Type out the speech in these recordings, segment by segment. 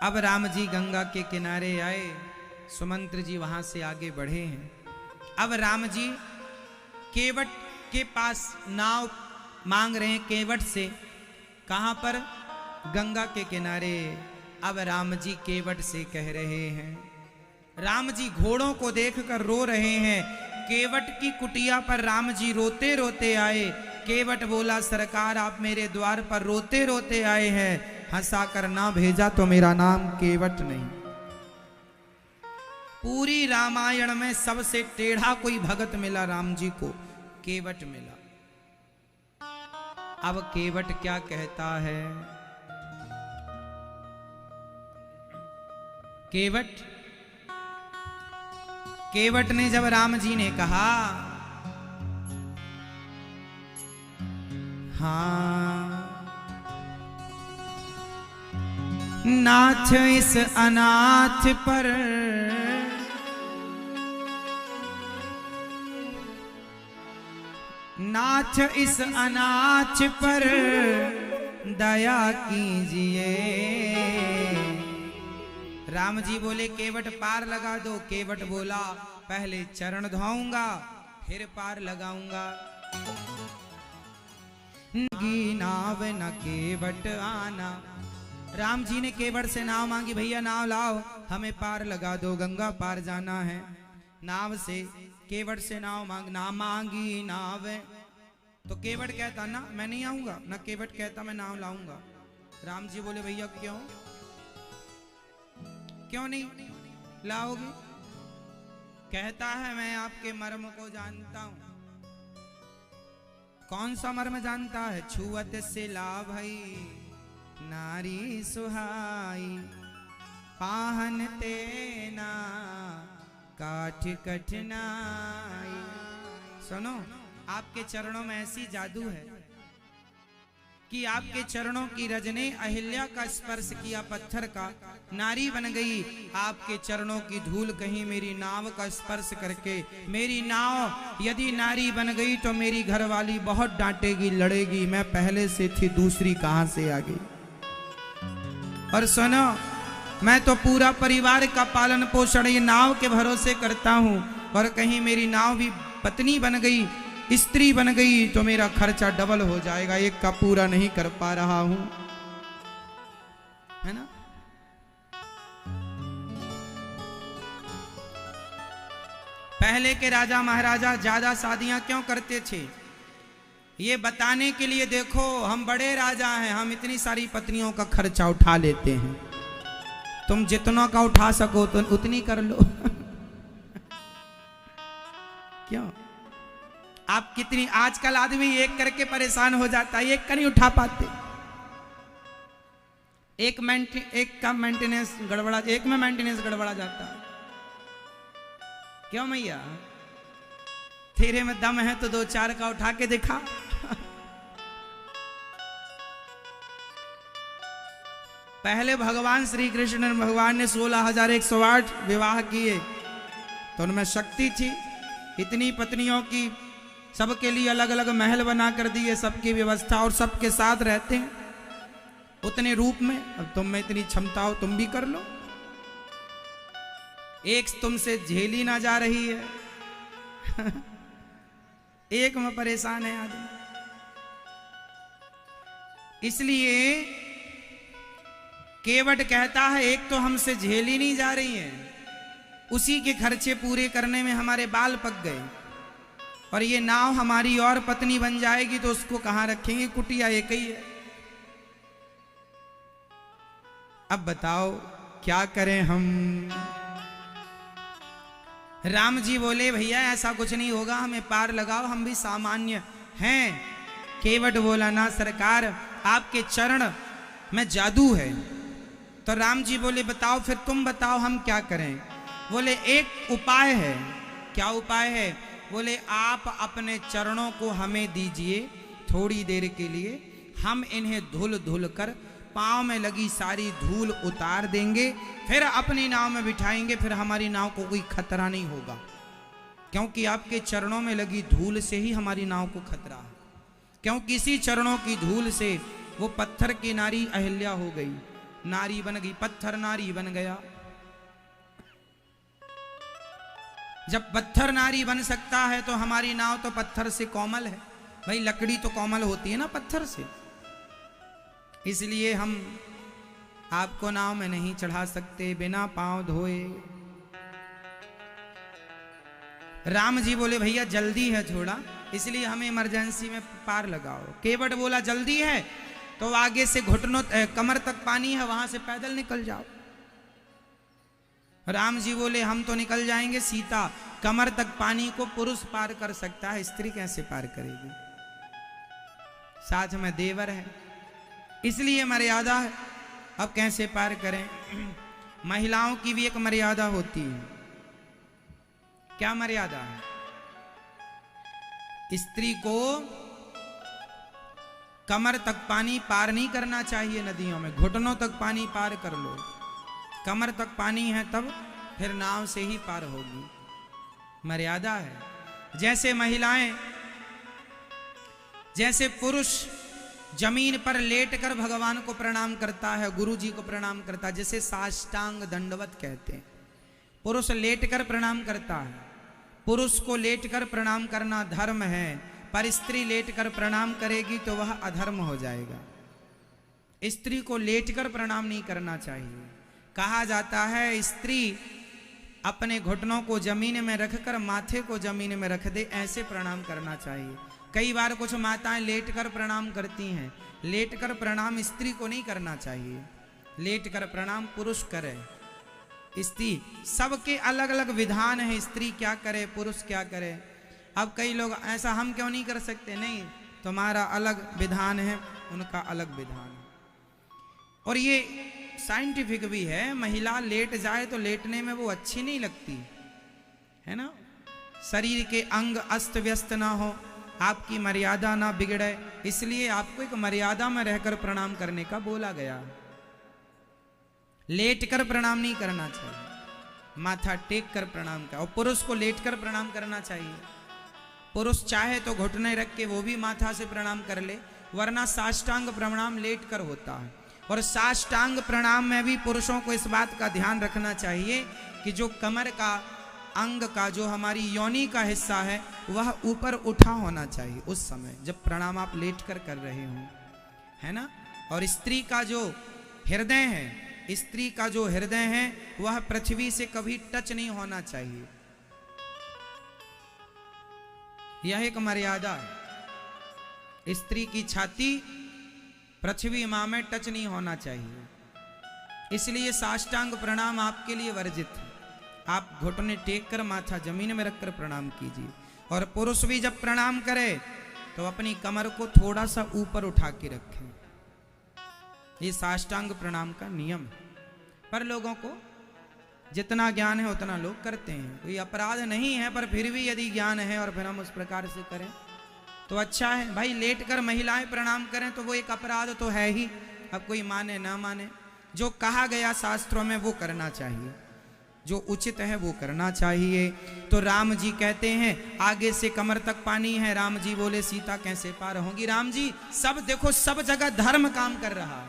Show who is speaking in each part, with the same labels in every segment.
Speaker 1: अब राम जी गंगा के किनारे आए, सुमंत्र जी वहां से आगे बढ़े हैं। अब राम जी केवट के पास नाव मांग रहे हैं केवट से। कहां पर? गंगा के किनारे। अब राम जी केवट से कह रहे हैं, राम जी घोड़ों को देखकर रो रहे हैं। केवट की कुटिया पर राम जी रोते रोते आए। केवट बोला, सरकार आप मेरे द्वार पर रोते रोते आए हैं, हंसा कर ना भेजा तो मेरा नाम केवट नहीं। पूरी रामायण में सबसे टेढ़ा कोई भगत मिला राम जी को, केवट मिला। अब केवट क्या कहता है? केवट ने जब राम जी ने कहा, हाँ नाथ इस अनाथ पर नाथ इस अनाथ पर दया कीजिए। राम जी बोले, केवट पार लगा दो। केवट बोला, पहले चरण धोऊंगा फिर पार लगाऊंगा। नाव न केवट आना। राम जी ने केवट से नाव मांगी, भैया नाव लाओ, हमें पार लगा दो, गंगा पार जाना है। नाव से केवट से नाव मांगी नाव। तो केवट कहता, ना मैं नहीं आऊंगा। ना केवट कहता मैं नाव लाऊंगा। राम जी बोले, भैया क्यों नहीं लाओगे? कहता है, मैं आपके मर्म को जानता हूं। कौन सा मर्म जानता है? छुअत से लाभ है नारी सुहाई, पाहन तेना काठ कठिनाई। सुनो, आपके चरणों में ऐसी जादू है कि आपके चरणों की रज ने अहिल्या का स्पर्श किया, पत्थर का, नारी बन गई। आपके चरणों की धूल कहीं मेरी नाव का स्पर्श करके, मेरी नाव यदि नारी बन गई तो मेरी घरवाली बहुत डांटेगी, लड़ेगी। मैं पहले से थी, दूसरी कहां से आ गई? और सुनो, मैं तो पूरा परिवार का पालन पोषण ये नाव के भरोसे करता हूं, और कहीं मेरी नाव भी पत्नी बन गई, स्त्री बन गई तो मेरा खर्चा डबल हो जाएगा, एक का पूरा नहीं कर पा रहा हूं, है ना? पहले के राजा महाराजा ज्यादा शादियां क्यों करते थे? ये बताने के लिए, देखो हम बड़े राजा हैं, हम इतनी सारी पत्नियों का खर्चा उठा लेते हैं, तुम जितना का उठा सको तो उतनी कर लो। क्यों? आप कितनी, आजकल आदमी एक करके परेशान हो जाता है, एक का नहीं उठा पाते। एक का मेंटेनेंस गड़बड़ा, एक में मेंटेनेंस गड़बड़ा जाता है। क्यों मैया? तेरे में दम है तो 2-4 का उठा के दिखा। पहले भगवान श्री कृष्ण भगवान ने 16,108 विवाह किए, तो उनमें शक्ति थी। इतनी पत्नियों की, सबके लिए अलग अलग महल बना कर दिए, सबकी व्यवस्था, और सबके साथ रहते हैं उतने रूप में। अब तुम में इतनी क्षमता हो, तुम भी कर लो। एक तुमसे झेली ना जा रही है। एक में परेशान है आदमी। इसलिए केवट कहता है, एक तो हमसे झेली नहीं जा रही है, उसी के खर्चे पूरे करने में हमारे बाल पक गए, और ये नाव हमारी और पत्नी बन जाएगी तो उसको कहां रखेंगे? कुटिया एक ही है। अब बताओ क्या करें हम? राम जी बोले, भैया ऐसा कुछ नहीं होगा, हमें पार लगाओ, हम भी सामान्य हैं। केवट बोला, ना सरकार, आपके चरण में जादू है। तो राम जी बोले, बताओ फिर, तुम बताओ हम क्या करें? बोले, एक उपाय है। क्या उपाय है? बोले, आप अपने चरणों को हमें दीजिए थोड़ी देर के लिए, हम इन्हें धुल धुल कर पांव में लगी सारी धूल उतार देंगे, फिर अपनी नाव में बिठाएंगे, फिर हमारी नाव को कोई खतरा नहीं होगा, क्योंकि आपके चरणों में लगी धूल से ही हमारी नाव को खतरा है। क्योंकि इसी चरणों की धूल से वो पत्थर की नारी अहिल्या हो गई, नारी बन गई, पत्थर नारी बन गया। जब पत्थर नारी बन सकता है तो हमारी नाव तो पत्थर से कोमल है। भाई लकड़ी तो कोमल होती है ना पत्थर से, इसलिए हम आपको नाव में नहीं चढ़ा सकते बिना पांव धोए। राम जी बोले भैया जल्दी है थोड़ा, इसलिए हमें इमरजेंसी में पार लगाओ। केवट बोला जल्दी है तो आगे से घुटनों कमर तक पानी है, वहां से पैदल निकल जाओ। राम जी बोले हम तो निकल जाएंगे, सीता कमर तक पानी को पुरुष पार कर सकता है, स्त्री कैसे पार करेगी? साथ में देवर है, इसलिए मर्यादा है। अब कैसे पार करें? महिलाओं की भी एक मर्यादा होती है। क्या मर्यादा है? स्त्री को कमर तक पानी पार नहीं करना चाहिए नदियों में, घुटनों तक पानी पार कर लो। कमर तक पानी है तब फिर नाव से ही पार होगी, मर्यादा है। जैसे महिलाएं, जैसे पुरुष जमीन पर लेटकर भगवान को प्रणाम करता है, गुरु जी को प्रणाम करता है, जैसे साष्टांग दंडवत कहते हैं, पुरुष लेटकर प्रणाम करता है। पुरुष को लेटकर प्रणाम करना धर्म है, पर स्त्री लेटकर प्रणाम करेगी तो वह अधर्म हो जाएगा। स्त्री को लेटकर प्रणाम नहीं करना चाहिए। कहा जाता है स्त्री अपने घुटनों को जमीन में रखकर माथे को जमीन में रख दे, ऐसे प्रणाम करना चाहिए। कई बार कुछ माताएं लेटकर प्रणाम करती हैं, लेटकर प्रणाम स्त्री को नहीं करना चाहिए, लेटकर प्रणाम पुरुष करे। स्त्री सबके अलग अलग विधान है, स्त्री क्या करे पुरुष क्या करे। अब कई लोग ऐसा हम क्यों नहीं कर सकते? नहीं, तुम्हारा अलग विधान है, उनका अलग विधान है। और ये साइंटिफिक भी है, महिला लेट जाए तो लेटने में वो अच्छी नहीं लगती है ना, शरीर के अंग अस्त व्यस्त ना हो, आपकी मर्यादा ना बिगड़े, इसलिए आपको एक मर्यादा में रहकर प्रणाम करने का बोला गया। लेट कर प्रणाम नहीं करना चाहिए, माथा टेक कर प्रणाम कर। और पुरुष को लेट कर प्रणाम करना चाहिए। पुरुष चाहे तो घुटने रख के वो भी माथा से प्रणाम कर ले, वरना साष्टांग प्रणाम लेट कर होता है। और साष्टांग प्रणाम में भी पुरुषों को इस बात का ध्यान रखना चाहिए कि जो कमर का अंग का जो हमारी योनि का हिस्सा है वह ऊपर उठा होना चाहिए उस समय जब प्रणाम आप लेट कर रहे हो, है ना। और स्त्री का जो हृदय है, स्त्री का जो हृदय है वह पृथ्वी से कभी टच नहीं होना चाहिए, यह एक मर्यादा है। स्त्री की छाती पृथ्वी मां में टच नहीं होना चाहिए, इसलिए साष्टांग प्रणाम आपके लिए वर्जित है। आप घुटने टेक कर माथा जमीन में रखकर प्रणाम कीजिए। और पुरुष भी जब प्रणाम करे तो अपनी कमर को थोड़ा सा ऊपर उठा के रखें, ये साष्टांग प्रणाम का नियम है। पर लोगों को जितना ज्ञान है उतना लोग करते हैं, कोई अपराध नहीं है, पर फिर भी यदि ज्ञान है और फिर हम उस प्रकार से करें तो अच्छा है। भाई लेट कर महिलाएं प्रणाम करें तो वो एक अपराध तो है ही, अब कोई माने ना माने, जो कहा गया शास्त्रों में वो करना चाहिए, जो उचित है वो करना चाहिए। तो राम जी कहते हैं आगे से कमर तक पानी है, राम जी बोले सीता कैसे पार होंगी। राम जी सब देखो, सब जगह धर्म काम कर रहा है,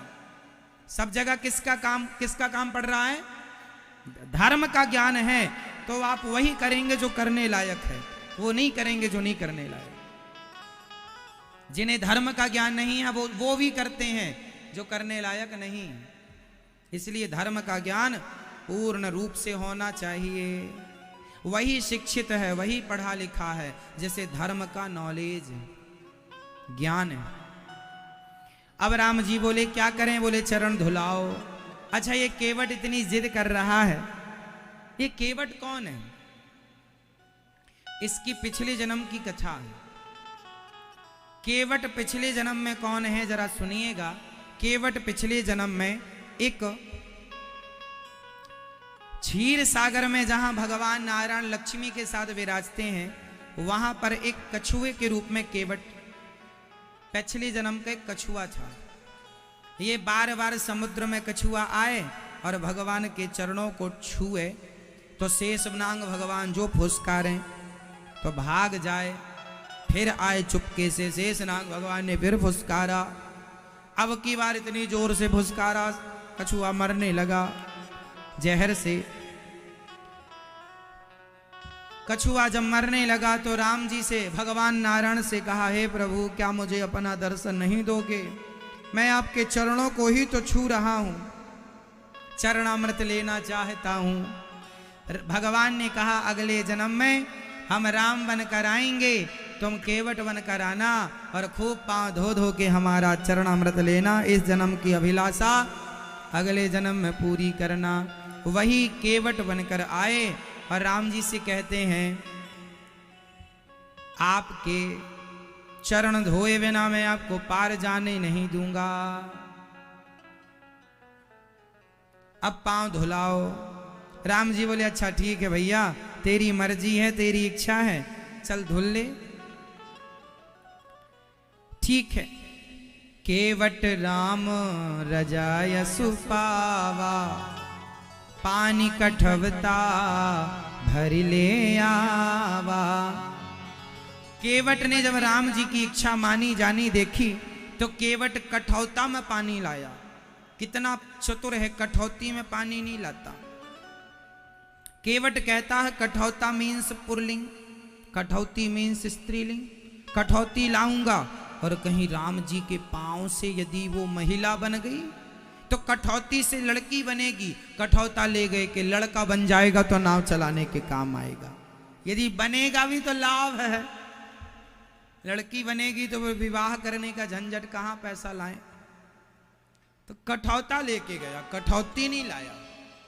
Speaker 1: सब जगह किसका काम पड़ रहा है? धर्म का ज्ञान है तो आप वही करेंगे जो करने लायक है, वो नहीं करेंगे जो नहीं करने लायक। जिन्हें धर्म का ज्ञान नहीं है वो भी करते हैं जो करने लायक नहीं, इसलिए धर्म का ज्ञान पूर्ण रूप से होना चाहिए। वही शिक्षित है, वही पढ़ा लिखा है, जैसे धर्म का नॉलेज ज्ञान है। अब राम जी बोले क्या करें? बोले चरण धुलाओ। अच्छा, ये केवट इतनी जिद कर रहा है, ये केवट कौन है? इसकी पिछले जन्म की कथा है। केवट पिछले जन्म में कौन है जरा सुनिएगा। केवट पिछले जन्म में एक क्षीर सागर में जहां भगवान नारायण लक्ष्मी के साथ विराजते हैं, वहां पर एक कछुए के रूप में केवट पिछले जन्म का एक कछुआ था। ये बार बार समुद्र में कछुआ आए और भगवान के चरणों को छुए तो शेषनाग भगवान जो फुसकारें तो भाग जाए, फिर आए चुपके से, शेषनाग भगवान ने फिर फुसकारा। अब की बार इतनी जोर से फुसकारा कछुआ मरने लगा जहर से। कछुआ जब मरने लगा तो राम जी से भगवान नारायण से कहा, हे प्रभु क्या मुझे अपना दर्शन नहीं दोगे? मैं आपके चरणों को ही तो छू रहा हूं, चरणामृत लेना चाहता हूं। भगवान ने कहा, अगले जन्म में हम राम बनकर आएंगे, तुम केवट बनकर आना और खूब पांव धो धो के हमारा चरणामृत लेना। इस जन्म की अभिलाषा अगले जन्म में पूरी करना। वही केवट बनकर आए और राम जी से कहते हैं, आपके चरण धोए बिना मैं आपको पार जाने नहीं दूंगा, अब पांव धुलाओ। राम जी बोले, अच्छा ठीक है भैया, तेरी मर्जी है, तेरी इच्छा है, चल धुल ले। ठीक है। केवट राम रजाय सुपावा, पानी कठवता भर ले आवा। केवट ने जब राम जी की इच्छा मानी जानी देखी तो केवट कठौता में पानी लाया। कितना चतुर है, कठौती में पानी नहीं लाता। केवट कहता है कठौता मीन्स पुल्लिंग, कठौती मीन्स स्त्रीलिंग। कठौती लाऊंगा और कहीं राम जी के पांव से यदि वो महिला बन गई तो कठौती से लड़की बनेगी, कठौता ले गए कि लड़का बन जाएगा तो नाव चलाने के काम आएगा। यदि बनेगा भी तो लाभ है, लड़की बनेगी तो विवाह करने का झंझट, कहां पैसा लाएं। तो कठौता लेके गया, कठौती नहीं लाया,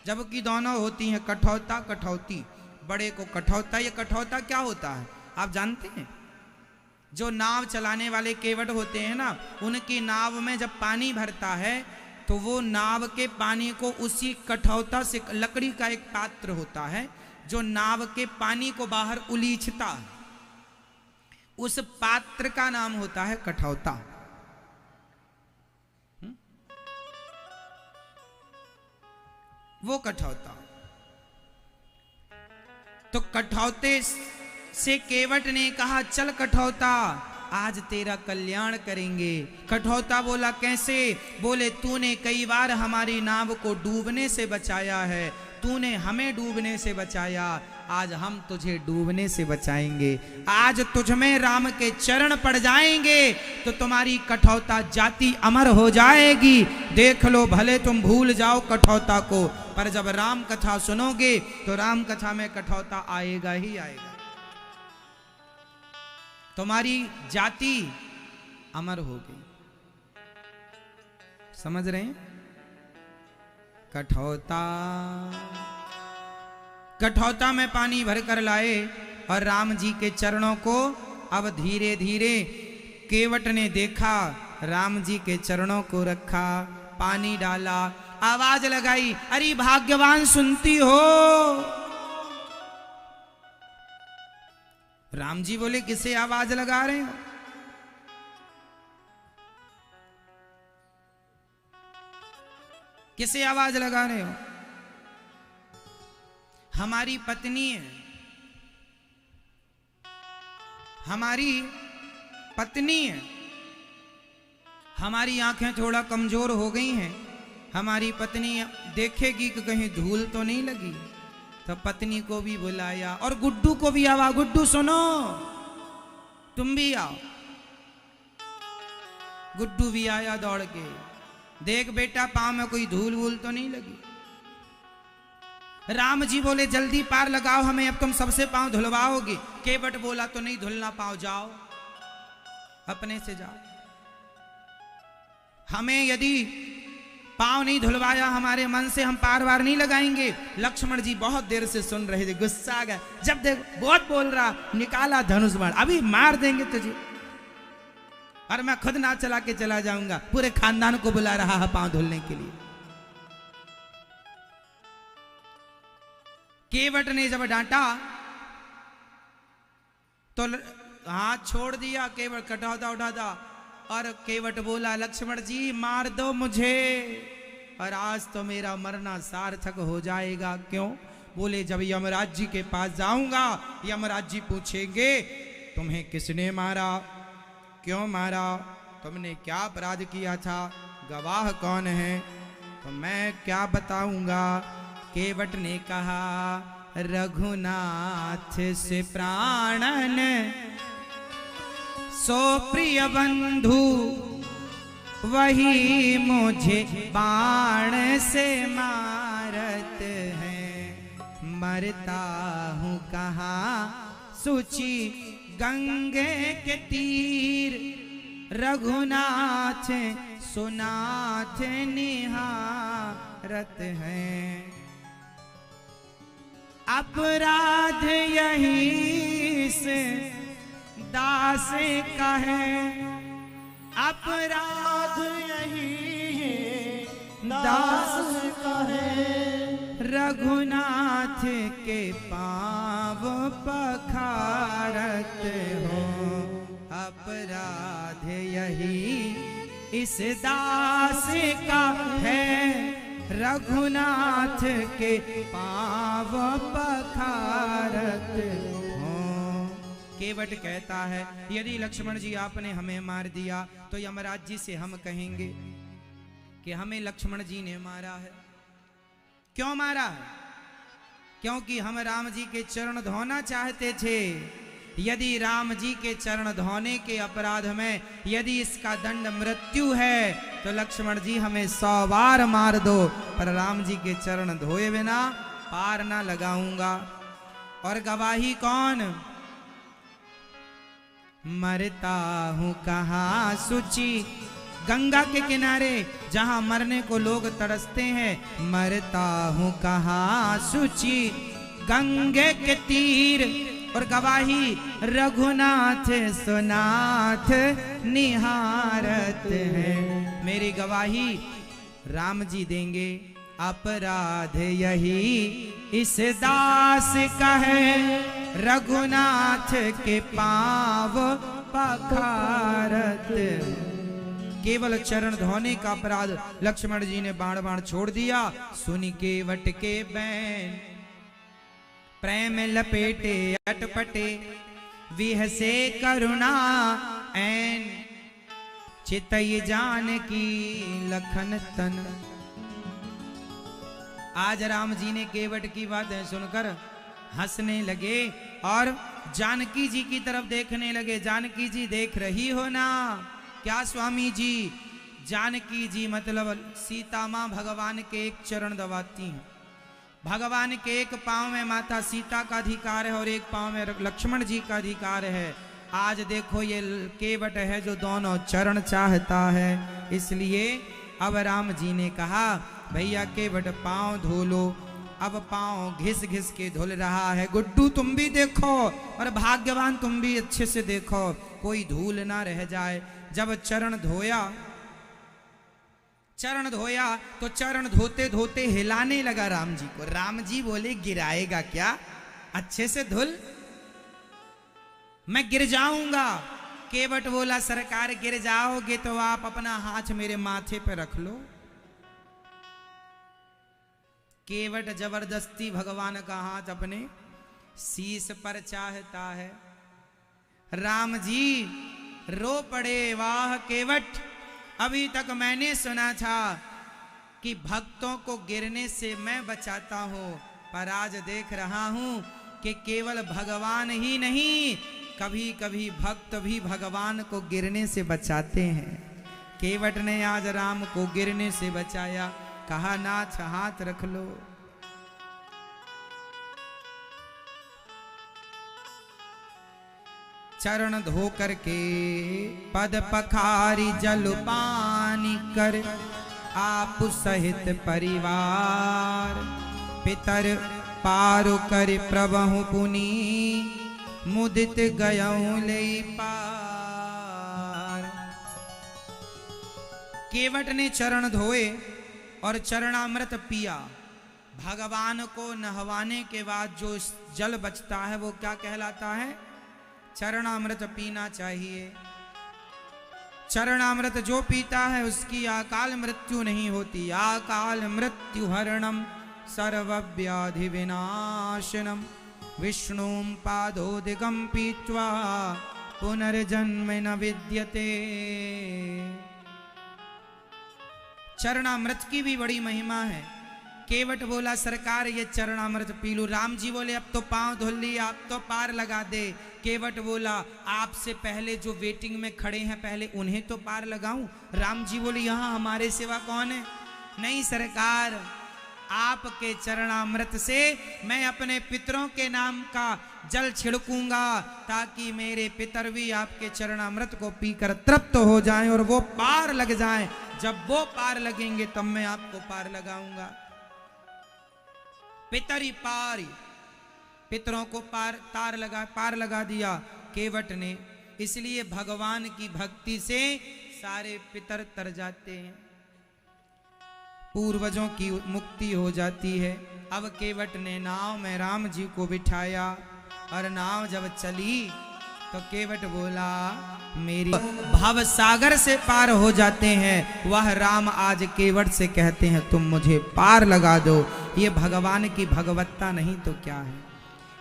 Speaker 1: जबकि दोनों होती हैं कठौता कठौती। बड़े को कठौता, ये कठौता क्या होता है आप जानते हैं? जो नाव चलाने वाले केवट होते हैं ना, उनकी नाव में जब पानी भरता है तो वो नाव के पानी को उसी कठौता से, लकड़ी का एक पात्र होता है जो नाव के पानी को बाहर उलीचता है, उस पात्र का नाम होता है कठौता। वो कठौता। तो कठौते से केवट ने कहा, चल कठौता आज तेरा कल्याण करेंगे। कठौता बोला, कैसे? बोले, तूने कई बार हमारी नाव को डूबने से बचाया है, तूने हमें डूबने से बचाया, आज हम तुझे डूबने से बचाएंगे। आज तुझ में राम के चरण पड़ जाएंगे तो तुम्हारी कठौता जाति अमर हो जाएगी। देख लो, भले तुम भूल जाओ कठौता को, पर जब राम कथा सुनोगे तो राम कथा में कठौता आएगा ही आएगा, तुम्हारी जाति अमर होगी। समझ रहे हैं? कठौता, कठौता में पानी भरकर लाए और राम जी के चरणों को अब धीरे धीरे केवट ने देखा, राम जी के चरणों को रखा, पानी डाला, आवाज लगाई, अरे भाग्यवान सुनती हो? राम जी बोले, किसे आवाज लगा रहे हो? किसे आवाज लगा रहे हो? हमारी पत्नी है, हमारी पत्नी है, हमारी आंखें थोड़ा कमजोर हो गई हैं, हमारी पत्नी देखेगी कि कहीं धूल तो नहीं लगी। तो पत्नी को भी बुलाया और गुड्डू को भी आवा, गुड्डू सुनो, तुम भी आओ। गुड्डू भी आया दौड़ के, देख बेटा पांव में कोई धूल वूल तो नहीं लगी। राम जी बोले, जल्दी पार लगाओ हमें, अब तुम सबसे पांव धुलवाओगे। केवट बोला, तो नहीं धुलना पांव, जाओ अपने से जाओ। हमें यदि पांव नहीं धुलवाया हमारे मन से, हम पार वार नहीं लगाएंगे। लक्ष्मण जी बहुत देर से सुन रहे थे, गुस्सा आ गया, जब देख बहुत बोल रहा, निकाला धनुष बाण, अभी मार देंगे तुझे, और मैं खुद ना चला के चला जाऊंगा। पूरे खानदान को बुला रहा है पांव धुलने के लिए। केवट ने जब डांटा तो हाथ छोड़ दिया, केवट कटौता उठाता, और केवट बोला, लक्ष्मण जी मार दो मुझे, और आज तो मेरा मरना सार्थक हो जाएगा। क्यों? बोले, जब यमराज जी के पास जाऊंगा, यमराज जी पूछेंगे, तुम्हें किसने मारा, क्यों मारा, तुमने क्या अपराध किया था, गवाह कौन है? तो मैं क्या बताऊंगा। केवट ने कहा रघुनाथ से प्राणन सो प्रिय बंधु वही मुझे बाण से मारत है। मरता हूँ कहाँ सूची गंगे के तीर रघुनाथ सुनाथ निहारत है। अपराध यही से दास का है। अपराध यही दास का है। रघुनाथ के पाँव पखारत हो। अपराध यही इस दास का है। रघुनाथ के पाँव पखारत हो। केवट कहता है यदि लक्ष्मण जी आपने हमें मार दिया तो यमराज जी से हम कहेंगे कि हमें लक्ष्मण जी ने मारा है। क्यों मारा है? क्योंकि हम राम जी के चरण धोना चाहते थे। यदि राम जी के चरण धोने के अपराध में यदि इसका दंड मृत्यु है तो लक्ष्मण जी हमें 100 बार मार दो, पर राम जी के चरण धोए बिना पार ना लगाऊंगा। और गवाही कौन? मरता हूं कहाँ सुचि गंगा के किनारे जहां मरने को लोग तरसते हैं। मरता हूं कहाँ सुचि गंगे के तीर। और गवाही रघुनाथ सुनाथ निहारत है। मेरी गवाही राम जी देंगे। अपराध यही इस दास का है। रघुनाथ के पाँव पखारत। केवल चरण धोने का अपराध लक्ष्मण जी ने बाण बाण छोड़ दिया। सुनी केवट के बैन प्रेम लपेटे अटपटे विहसे करुणा ऐन चितई जानकी लखन तन। आज राम जी ने केवट की बातें सुनकर हंसने लगे और जानकी जी की तरफ देखने लगे। जानकी जी देख रही हो ना? क्या स्वामी जी? जानकी जी मतलब सीता माँ भगवान के एक चरण दबाती हैं। भगवान के एक पांव में माता सीता का अधिकार है और एक पांव में लक्ष्मण जी का अधिकार है। आज देखो ये केवट है जो दोनों चरण चाहता है। इसलिए अब राम जी ने कहा भैया केवट पांव धो लो। अब पांव घिस घिस के धुल रहा है। गुड्डू तुम भी देखो और भाग्यवान तुम भी अच्छे से देखो कोई धूल ना रह जाए। जब चरण धोया तो चरण धोते धोते हिलाने लगा राम जी को। राम जी बोले गिराएगा क्या? अच्छे से धुल, मैं गिर जाऊंगा। केवट बोला सरकार गिर जाओगे तो आप अपना हाथ मेरे माथे पे रख लो। केवट जबरदस्ती भगवान का हाथ अपने शीश पर चाहता है। राम जी रो पड़े। वाह केवट, अभी तक मैंने सुना था कि भक्तों को गिरने से मैं बचाता हूं, पर आज देख रहा हूं कि केवल भगवान ही नहीं कभी कभी भक्त भी भगवान को गिरने से बचाते हैं। केवट ने आज राम को गिरने से बचाया। कहा नाथ हाथ रख लो। चरण धो करके पद पखारी जल पानी कर आप सहित परिवार पितर पारु कर प्रभु पुनी मुदित गयऊं ले पार। केवट ने चरण धोए और चरणामृत पिया। भगवान को नहवाने के बाद जो जल बचता है वो क्या कहलाता है? चरणामृत पीना चाहिए। चरणामृत जो पीता है उसकी अकाल मृत्यु नहीं होती। अकाल मृत्यु हरणम सर्वव्याधि विनाशनम विष्णुं पादोदिगम पीत्वा पुनर्जन्म न विद्यते। चरणामृत की भी बड़ी महिमा है। केवट बोला सरकार ये चरणामृत पी लूं। राम जी बोले अब तो पांव धुल लिया, अब तो पार लगा दे। केवट बोला आपसे पहले जो वेटिंग में खड़े हैं पहले उन्हें तो पार लगाऊं। राम जी बोले यहाँ हमारे सिवा कौन है? नहीं सरकार, आपके चरणामृत से मैं अपने पितरों के नाम का जल छिड़कूंगा ताकि मेरे पितर भी आपके चरणामृत को पीकर तृप्त हो जाएं और वो पार लग जाएं। जब वो पार लगेंगे तब मैं आपको पार लगाऊंगा। पितरी पारी, पितरों को पार लगा दिया केवट ने। इसलिए भगवान की भक्ति से सारे पितर तर जाते हैं, पूर्वजों की मुक्ति हो जाती है। अब केवट ने नाव में राम जी को बिठाया और नाव जब चली तो केवट बोला मेरी भव सागर से पार हो जाते हैं। वह राम आज केवट से कहते हैं तुम मुझे पार लगा दो। ये भगवान की भगवत्ता नहीं तो क्या है,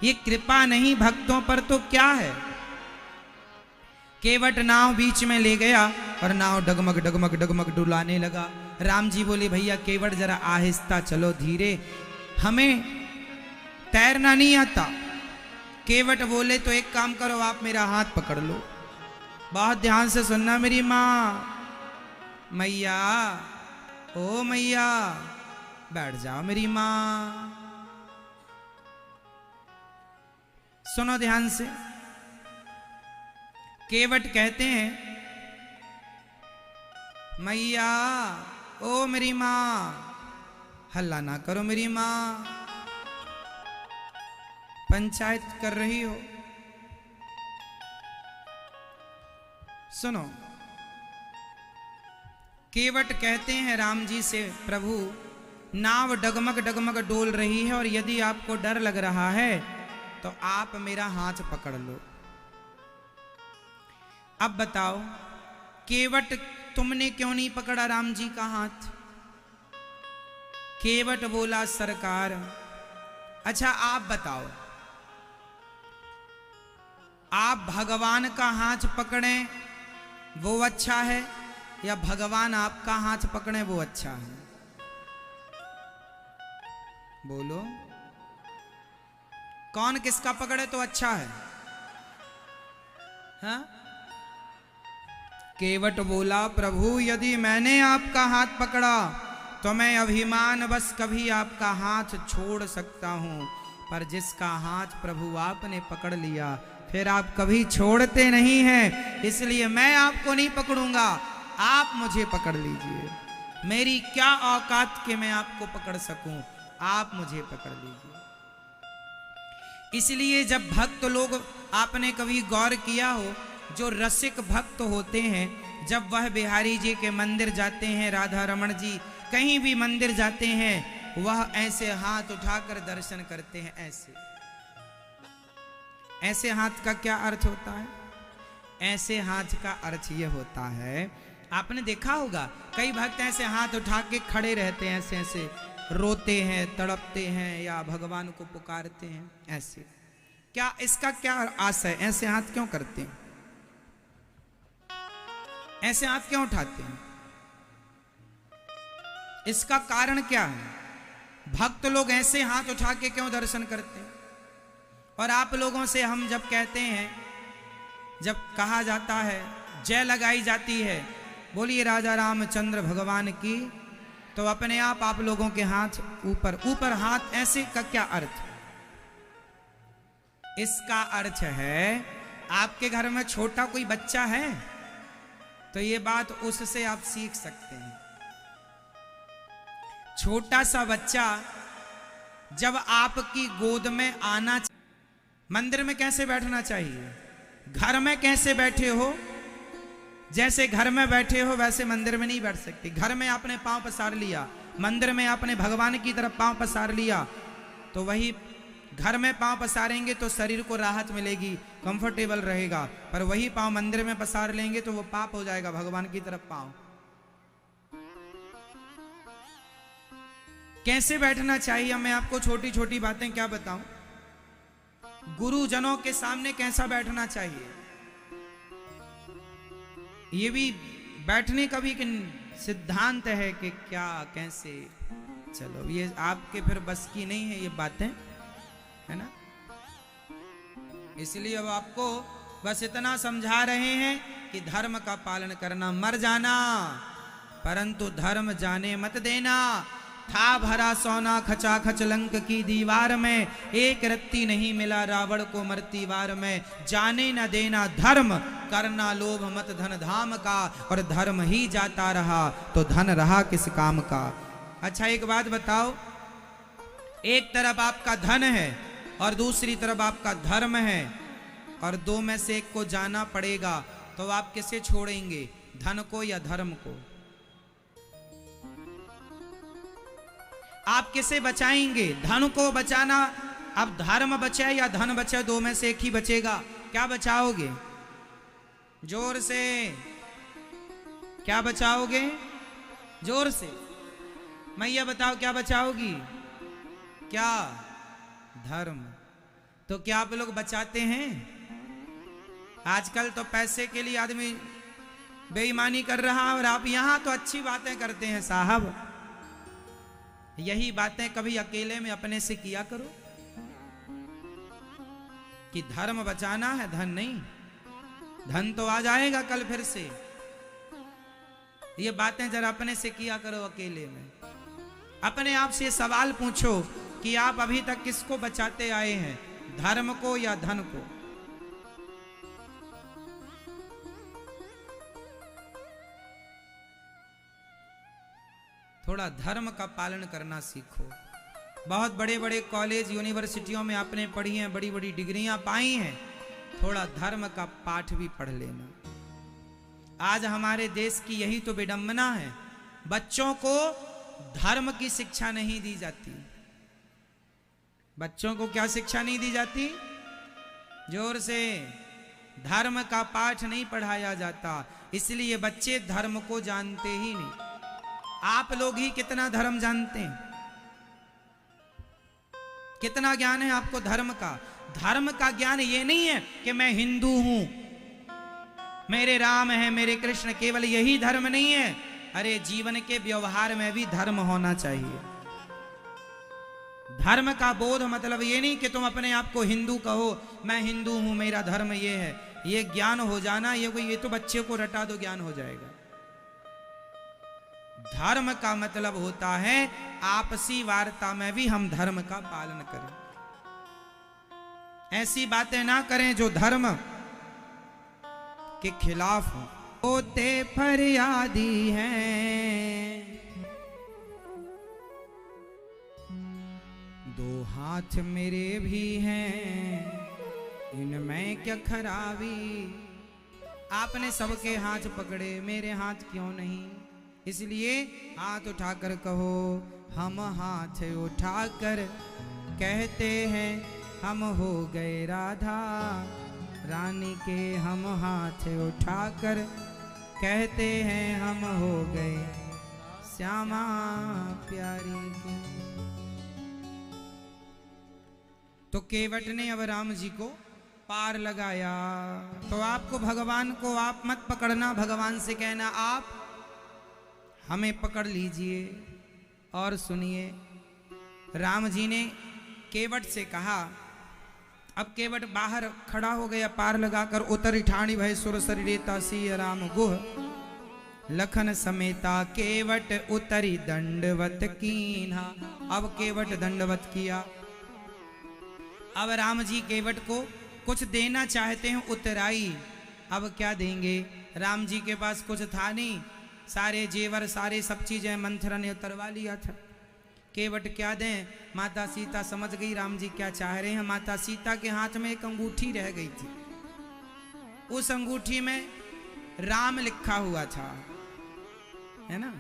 Speaker 1: ये कृपा नहीं भक्तों पर तो क्या है। केवट नाव बीच में ले गया और नाव डगमग डगमग डगमग डुलाने लगा। राम जी बोले भैया केवट जरा आहिस्ता चलो, धीरे, हमें तैरना नहीं आता। केवट बोले तो एक काम करो, आप मेरा हाथ पकड़ लो। बहुत ध्यान से सुनना मेरी माँ, मैया, ओ मैया, बैठ जाओ मेरी माँ, सुनो ध्यान से। केवट कहते हैं मैया, ओ मेरी माँ, हल्ला ना करो मेरी माँ, पंचायत कर रही हो। सुनो, केवट कहते हैं राम जी से प्रभु नाव डगमग डगमग डोल रही है और यदि आपको डर लग रहा है तो आप मेरा हाथ पकड़ लो। अब बताओ केवट तुमने क्यों नहीं पकड़ा राम जी का हाथ? केवट बोला सरकार, अच्छा आप बताओ, आप भगवान का हाथ पकड़ें वो अच्छा है या भगवान आपका हाथ पकड़े वो अच्छा है? बोलो, कौन किसका पकड़े तो अच्छा है? हाँ? केवट बोला प्रभु यदि मैंने आपका हाथ पकड़ा तो मैं अभिमान बस कभी आपका हाथ छोड़ सकता हूं, पर जिसका हाथ प्रभु आपने पकड़ लिया फिर आप कभी छोड़ते नहीं हैं, इसलिए मैं आपको नहीं पकड़ूंगा, आप मुझे पकड़ लीजिए। मेरी क्या औकात कि मैं आपको पकड़ सकूं, आप मुझे पकड़ लीजिए। इसलिए जब भक्त लोग, आपने कभी गौर किया हो, जो रसिक भक्त होते हैं जब वह बिहारी जी के मंदिर जाते हैं, राधा रमण जी कहीं भी मंदिर जाते हैं, वह ऐसे हाथ उठाकर दर्शन करते हैं। ऐसे हाथ का क्या अर्थ होता है? ऐसे हाथ का अर्थ यह होता है, आपने देखा होगा कई भक्त ऐसे हाथ उठा के खड़े रहते हैं, ऐसे ऐसे रोते हैं, तड़पते हैं या भगवान को पुकारते हैं। ऐसे क्या, इसका क्या आशय है? ऐसे हाथ क्यों करते हैं? ऐसे हाथ क्यों उठाते हैं? इसका कारण क्या है? भक्त लोग ऐसे हाथ उठा के क्यों दर्शन करते हैं? और आप लोगों से हम जब कहते हैं, जब कहा जाता है, जय लगाई जाती है, बोलिए राजा रामचंद्र भगवान की, तो अपने आप लोगों के हाथ ऊपर ऊपर, हाथ ऐसे का क्या अर्थ? इसका अर्थ है आपके घर में छोटा कोई बच्चा है तो ये बात उससे आप सीख सकते हैं। छोटा सा बच्चा जब आपकी गोद में आना, मंदिर में कैसे बैठना चाहिए? घर में कैसे बैठे हो, जैसे घर में बैठे हो वैसे मंदिर में नहीं बैठ सकते। घर में आपने पांव पसार लिया, मंदिर में आपने भगवान की तरफ पांव पसार लिया, तो वही घर में पांव पसारेंगे तो शरीर को राहत मिलेगी, कंफर्टेबल रहेगा, पर वही पांव मंदिर में पसार लेंगे तो वो पाप हो जाएगा भगवान की तरफ पांव। कैसे बैठना चाहिए, मैं आपको छोटी छोटी बातें क्या बताऊं। गुरुजनों के सामने कैसा बैठना चाहिए, ये भी बैठने का भी सिद्धांत है कि क्या कैसे। चलो ये आपके फिर बस की नहीं है ये बातें, है ना। इसलिए अब आपको बस इतना समझा रहे हैं कि धर्म का पालन करना, मर जाना परंतु धर्म जाने मत देना। था भरा सोना खचा खच लंक की दीवार में, एक रत्ती नहीं मिला रावण को मरती वार में। जाने न देना धर्म, करना लोभ मत धन धाम का, और धर्म ही जाता रहा तो धन रहा किस काम का। अच्छा एक बात बताओ, एक तरफ आपका धन है और दूसरी तरफ आपका धर्म है, और दो में से एक को जाना पड़ेगा, तो आप किसे छोड़ेंगे, धन को या धर्म को? आप किसे बचाएंगे? धन को बचाना। अब धर्म बचे या धन बचे, दो में से एक ही बचेगा। क्या बचाओगे? जोर से क्या बचाओगे? जोर से मैया बताओ, क्या बचाओगी? क्या? धर्म। तो क्या आप लोग बचाते हैं? आजकल तो पैसे के लिए आदमी बेईमानी कर रहा है, और आप यहां तो अच्छी बातें करते हैं साहब। यही बातें कभी अकेले में अपने से किया करो कि धर्म बचाना है, धन नहीं। धन तो आ जाएगा कल फिर से। ये बातें जरा अपने से किया करो अकेले में। अपने आप से सवाल पूछो कि आप अभी तक किसको बचाते आए हैं, धर्म को या धन को? थोड़ा धर्म का पालन करना सीखो। बहुत बड़े बड़े कॉलेज यूनिवर्सिटियों में आपने पढ़ी हैं, बड़ी बड़ी डिग्रियां पाई हैं, थोड़ा धर्म का पाठ भी पढ़ लेना। आज हमारे देश की यही तो विडंबना है, बच्चों को धर्म की शिक्षा नहीं दी जाती। बच्चों को क्या शिक्षा नहीं दी जाती? जोर से, धर्म का पाठ नहीं पढ़ाया जाता, इसलिए बच्चे धर्म को जानते ही नहीं। आप लोग ही कितना धर्म जानते हैं? कितना ज्ञान है आपको धर्म का? धर्म का ज्ञान ये नहीं है कि मैं हिंदू हूं, मेरे राम है, मेरे कृष्ण, केवल यही धर्म नहीं है। अरे जीवन के व्यवहार में भी धर्म होना चाहिए। धर्म का बोध मतलब ये नहीं कि तुम अपने आप को हिंदू कहो, मैं हिंदू हूं, मेरा धर्म ये है। ये ज्ञान हो जाना, ये तो बच्चे को रटा दो, ज्ञान हो जाएगा। धर्म का मतलब होता है आपसी वार्ता में भी हम धर्म का पालन करें। ऐसी बातें ना करें जो धर्म के खिलाफ हो। होते फरियादी हैं, दो हाथ मेरे भी हैं, इनमें क्या खराबी। आपने सबके हाथ पकड़े, मेरे हाथ क्यों नहीं? इसलिए हाथ उठाकर कहो, हम हाथ उठाकर कहते हैं हम हो गए राधा रानी के। हम हाथ उठाकर कहते हैं हम हो गए श्यामा प्यारी के। तो केवट ने अब राम जी को पार लगाया। तो आपको भगवान को आप मत पकड़ना, भगवान से कहना आप हमें पकड़ लीजिए। और सुनिए, राम जी ने केवट से कहा। अब केवट बाहर खड़ा हो गया, पार लगाकर। उतरी ठाणी भय सुर सरिता सिय राम गुह, लखन समेता केवट उतरी दंडवत कीन्हा। अब केवट दंडवत किया। अब राम जी केवट को कुछ देना चाहते हैं, उतराई। अब क्या देंगे? राम जी के पास कुछ था नहीं, सारे जेवर सारे सब चीजें मंथरा ने उतरवा लिया था। केवट क्या दें? माता सीता समझ गई राम जी क्या चाह रहे हैं। माता सीता के हाथ में एक अंगूठी रह गई थी, उस अंगूठी में राम लिखा हुआ था, है ना।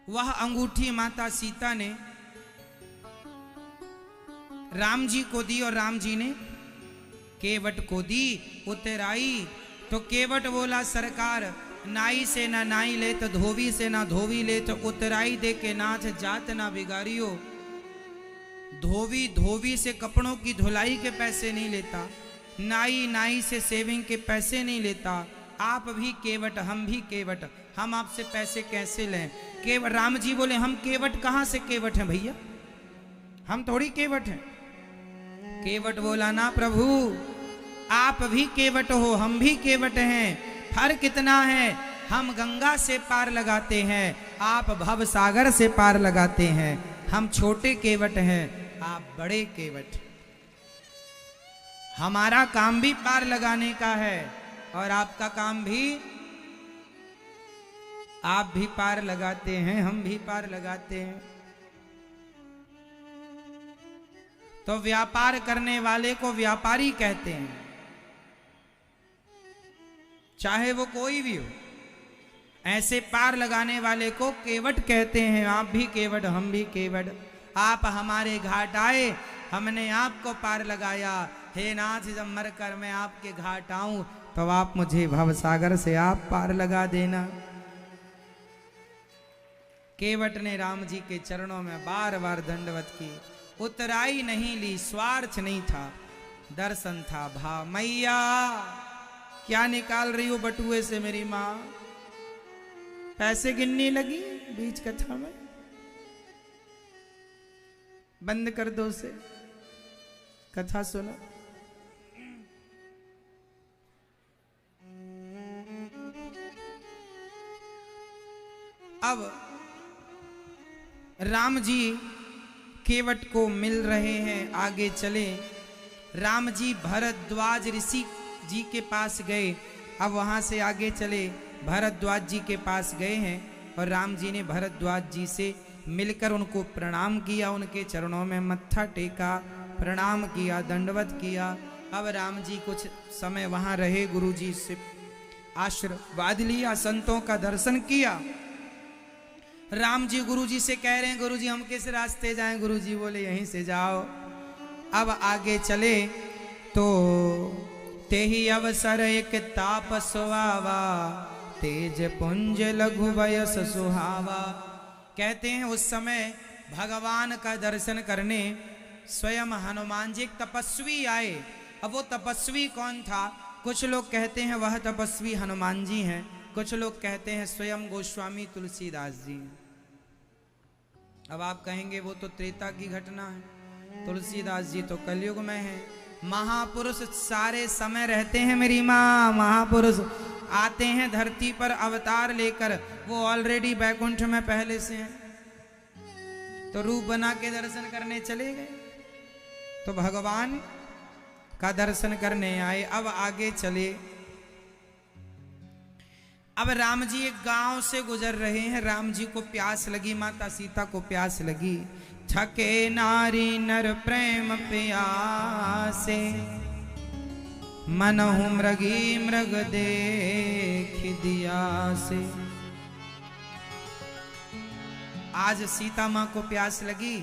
Speaker 1: वह अंगूठी माता सीता ने राम जी को दी और राम जी ने केवट को दी। उतराई तो केवट बोला, सरकार नाई से ना नाई ले तो धोवी से ना धोवी ले, तो उतराई दे के नाथ जात ना बिगाड़ियो। धोवी से कपड़ों की धुलाई के पैसे नहीं लेता, नाई से सेविंग के पैसे नहीं लेता, आप भी केवट हम भी केवट, हम आपसे पैसे कैसे लें? केवट राम जी बोले हम केवट कहां से केवट हैं भैया, हम थोड़ी केवट हैं। केवट बोला ना प्रभु, आप भी केवट हो हम भी केवट हैं, फर्क कितना है, हम गंगा से पार लगाते हैं, आप भव सागर से पार लगाते हैं। हम छोटे केवट हैं, आप बड़े केवट। हमारा काम भी पार लगाने का है और आपका काम भी, आप भी पार लगाते हैं हम भी पार लगाते हैं। तो व्यापार करने वाले को व्यापारी कहते हैं, चाहे वो कोई भी हो। ऐसे पार लगाने वाले को केवट कहते हैं। आप भी केवट हम भी केवट, आप हमारे घाट आए हमने आपको पार लगाया। हे नाथ जब मर कर मैं आपके घाट आऊं तो आप मुझे भवसागर से आप पार लगा देना। केवट ने राम जी के चरणों में बार बार दंडवत की, उतराई नहीं ली, स्वार्थ नहीं था, दर्शन था भाव। मैया क्या निकाल रही हो बटुए से मेरी माँ? पैसे गिनने लगी बीच कथा में? बंद कर दो उसे, कथा सुनो। अब राम जी केवट को मिल रहे हैं, आगे चले। राम जी भरद्वाज ऋषि जी के पास गए। अब वहां से आगे चले, भरद्वाज जी के पास गए हैं और राम जी ने भरद्वाज जी से मिलकर उनको प्रणाम किया, उनके चरणों में मत्था टेका, प्रणाम किया, दंडवत किया। अब राम जी कुछ समय वहां रहे, गुरु जी से आशीर्वाद लिया, संतों का दर्शन किया। राम जी गुरु जी से कह रहे हैं, गुरु जी हम किस रास्ते जाएं? गुरु जी बोले यहीं से जाओ। अब आगे चले तो तेहि अवसर एक तापस आवा, तेज पुंज लघु वयस सुहावा। कहते हैं उस समय भगवान का दर्शन करने स्वयं हनुमान जी, एक तपस्वी आए। अब वो तपस्वी कौन था? कुछ लोग कहते हैं वह तपस्वी हनुमान जी हैं, कुछ लोग कहते हैं स्वयं गोस्वामी तुलसीदास जी। अब आप कहेंगे वो तो त्रेता की घटना है, तुलसीदास जी तो कलयुग में है। महापुरुष सारे समय रहते हैं मेरी माँ, महापुरुष आते हैं धरती पर अवतार लेकर, वो ऑलरेडी बैकुंठ में पहले से हैं। तो रूप बना के दर्शन करने चले गए, तो भगवान का दर्शन करने आए। अब आगे चले। अब राम जी एक गांव से गुजर रहे हैं, राम जी को प्यास लगी, माता सीता को प्यास लगी। थके नारी नर प्रेम प्यासे, मनहु मृगी मृग देख दिया से। आज सीता माँ को प्यास लगी,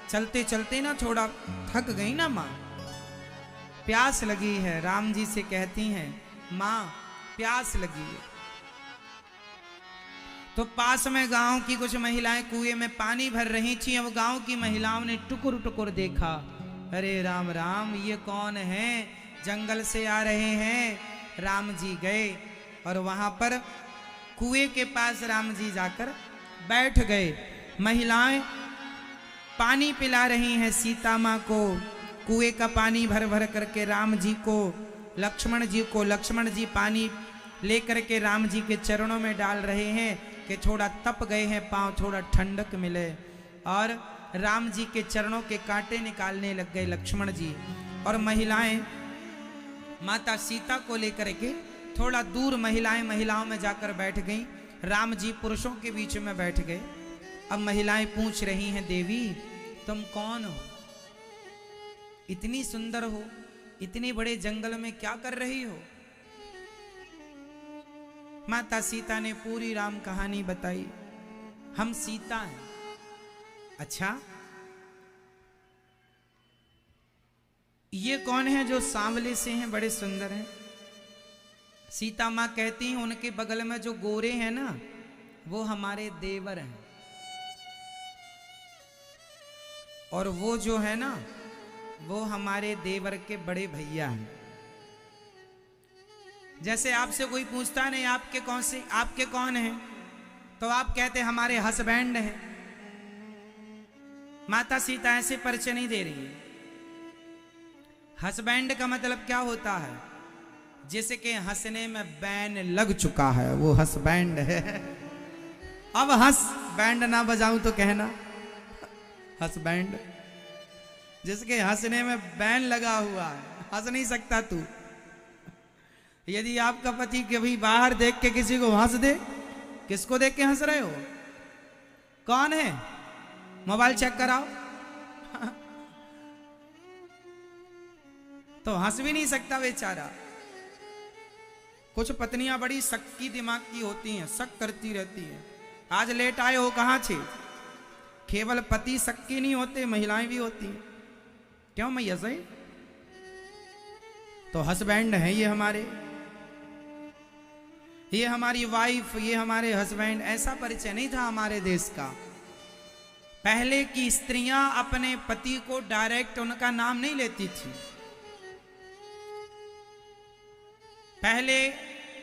Speaker 1: चलते चलते ना थोड़ा थक गई ना माँ, प्यास लगी है। राम जी से कहती हैं माँ प्यास लगी है। तो पास में गांव की कुछ महिलाएं कुएं में पानी भर रही थी। अब गांव की महिलाओं ने टुकुर टुकुर देखा, अरे राम राम ये कौन है, जंगल से आ रहे हैं। राम जी गए और वहां पर कुएं के पास राम जी जाकर बैठ गए। महिलाएं पानी पिला रही हैं सीता माँ को, कुएं का पानी भर भर करके राम जी को, लक्ष्मण जी को। लक्ष्मण जी पानी लेकर के राम जी के चरणों में डाल रहे हैं कि थोड़ा तप गए हैं पांव, थोड़ा ठंडक मिले। और राम जी के चरणों के कांटे निकालने लग गए लक्ष्मण जी। और महिलाएं माता सीता को लेकर के थोड़ा दूर महिलाओं में जाकर बैठ गईं। राम जी पुरुषों के बीच में बैठ गए। अब महिलाएं पूछ रही हैं, देवी तुम कौन हो, इतनी सुंदर हो, इतने बड़े जंगल में क्या कर रही हो? माता सीता ने पूरी राम कहानी बताई। हम सीता हैं। अच्छा ये कौन है जो सांवले से हैं, बड़े सुंदर हैं? सीता माँ कहती हैं उनके बगल में जो गोरे हैं ना, वो हमारे देवर हैं, और वो जो है ना वो हमारे देवर के बड़े भैया हैं। जैसे आपसे कोई पूछता नहीं आपके कौन हैं, तो आप कहते हमारे हस्बैंड हैं। माता सीता ऐसे परिचय नहीं दे रही है। हस्बैंड का मतलब क्या होता है? जिसके हंसने में बैन लग चुका है वो हस्बैंड है। अब हंस बैंड ना बजाऊं तो कहना हस्बैंड। जिसके हंसने में बैन लगा हुआ है, हंस नहीं सकता तू। यदि आपका पति कभी बाहर देख के किसी को हंस दे, किसको देख के हंस रहे हो? कौन है? मोबाइल चेक कराओ। तो हंस भी नहीं सकता बेचारा। कुछ पत्नियां बड़ी सक्की दिमाग की होती हैं, शक करती रहती हैं। आज लेट आए हो, कहां थे? केवल पति सक्के नहीं होते, महिलाएं भी होती हैं। क्यों मैया सही? तो हस्बैंड है ये हमारे, ये हमारी वाइफ, ये हमारे हस्बैंड। ऐसा परिचय नहीं था हमारे देश का। पहले की स्त्रियां अपने पति को डायरेक्ट उनका नाम नहीं लेती थी। पहले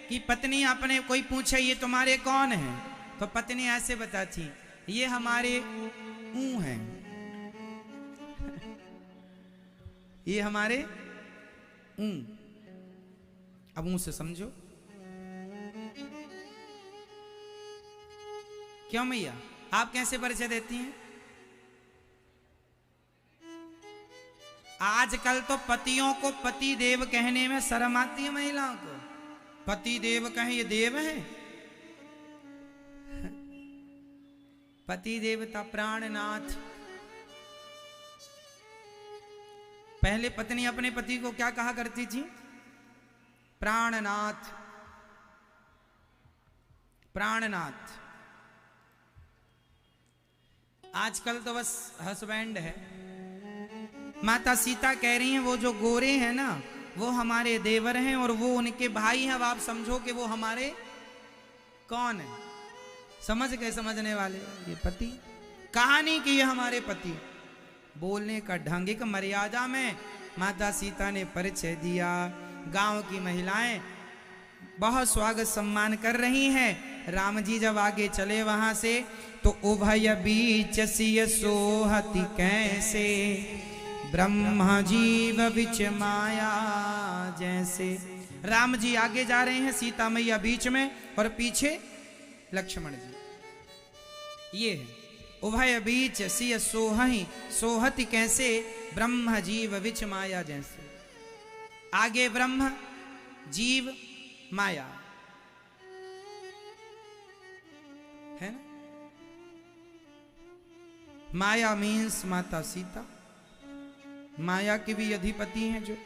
Speaker 1: की पत्नी अपने कोई पूछे ये तुम्हारे कौन है, तो पत्नी ऐसे बताती ये हमारे ऊ हैं, ये हमारे ऊ। अब ऊ से समझो। क्यों मैया, आप कैसे परिचय देती हैं? आजकल तो पतियों को पति देव कहने में शर्म आती है महिलाओं को। पति देव कहें, ये देव है? पति देवता प्राणनाथ। पहले पत्नी अपने पति को क्या कहा करती थी? प्राणनाथ, प्राणनाथ। आजकल तो बस हस्बैंड है। माता सीता कह रही हैं वो जो गोरे हैं ना, वो हमारे देवर हैं और वो उनके भाई हैं। अब आप समझो कि वो हमारे कौन है। समझ गए समझने वाले? ये पति। कहानी कि ये हमारे पति। बोलने का ढंग, एक मर्यादा में माता सीता ने परिचय दिया। गांव की महिलाएं बहुत स्वागत सम्मान कर रही हैं। राम जी जब आगे चले वहां से, तो उभय बीच सिय सोहति कैसे, ब्रह्मा जीव बिच माया जैसे। राम जी आगे जा रहे हैं, सीता मैया बीच में और पीछे लक्ष्मण जी। ये है उभय बीच सिय सोहहि सोहति कैसे, ब्रह्म जीव बिच माया जैसे। आगे ब्रह्म, जीव, माया है ना। माया मीन्स माता सीता। माया के भी अधिपति हैं जो।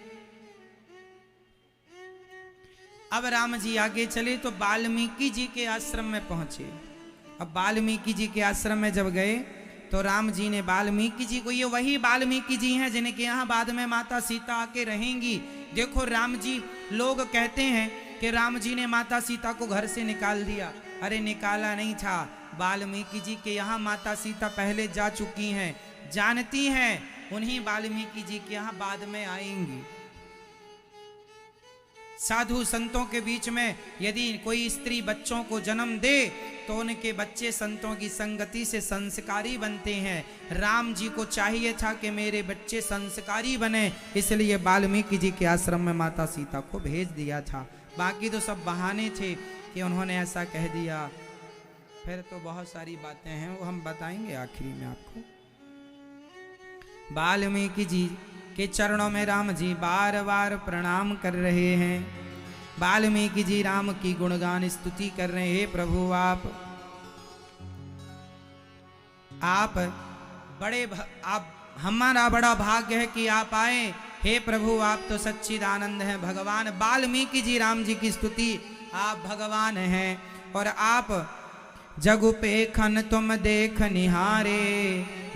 Speaker 1: अब राम जी आगे चले तो वाल्मीकि जी के आश्रम में पहुंचे। अब वाल्मीकि जी के आश्रम में जब गए तो राम जी ने वाल्मीकि जी को, ये वही वाल्मीकि जी हैं जिनके यहाँ बाद में माता सीता आके रहेंगी। देखो राम जी, लोग कहते हैं कि राम जी ने माता सीता को घर से निकाल दिया। अरे निकाला नहीं था। वाल्मीकि जी के यहाँ माता सीता पहले जा चुकी हैं, जानती हैं। उन्हीं वाल्मीकि जी के यहाँ बाद में आएंगी। साधु संतों के बीच में यदि कोई स्त्री बच्चों को जन्म दे तो उनके बच्चे संतों की संगति से संस्कारी बनते हैं। राम जी को चाहिए था कि मेरे बच्चे संस्कारी बने, इसलिए वाल्मीकि जी के आश्रम में माता सीता को भेज दिया था। बाकी तो सब बहाने थे कि उन्होंने ऐसा कह दिया। फिर तो बहुत सारी बातें हैं, वो हम बताएंगे आखिरी में आपको। वाल्मीकि जी के चरणों में राम जी बार बार प्रणाम कर रहे हैं। वाल्मीकि जी राम की गुणगान स्तुति कर रहे हैं। प्रभु आप हमारा बड़ा भाग्य है कि आप आए। हे प्रभु, आप तो सच्चिदानंद हैं भगवान। वाल्मीकि जी राम जी की स्तुति, आप भगवान हैं और आप जगु पेखन तुम देख निहारे,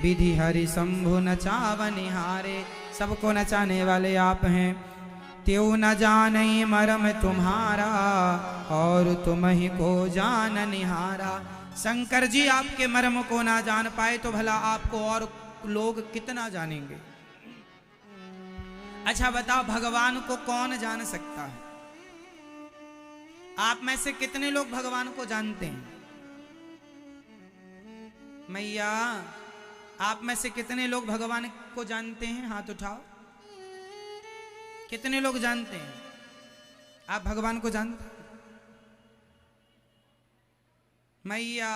Speaker 1: विधि हरि शंभु नचाव निहारे। सबको नचाने वाले आप हैं। त्यों न जाने मरम तुम्हारा, और तुम ही को जान निहारा। शंकर जी आपके मर्म को ना जान पाए तो भला आपको और लोग कितना जानेंगे। अच्छा बताओ, भगवान को कौन जान सकता है? आप में से कितने लोग भगवान को जानते हैं? मैया, आप में से कितने लोग भगवान को जानते हैं? हाथ उठाओ। कितने लोग जानते हैं? आप भगवान को जानते हैं? मैया,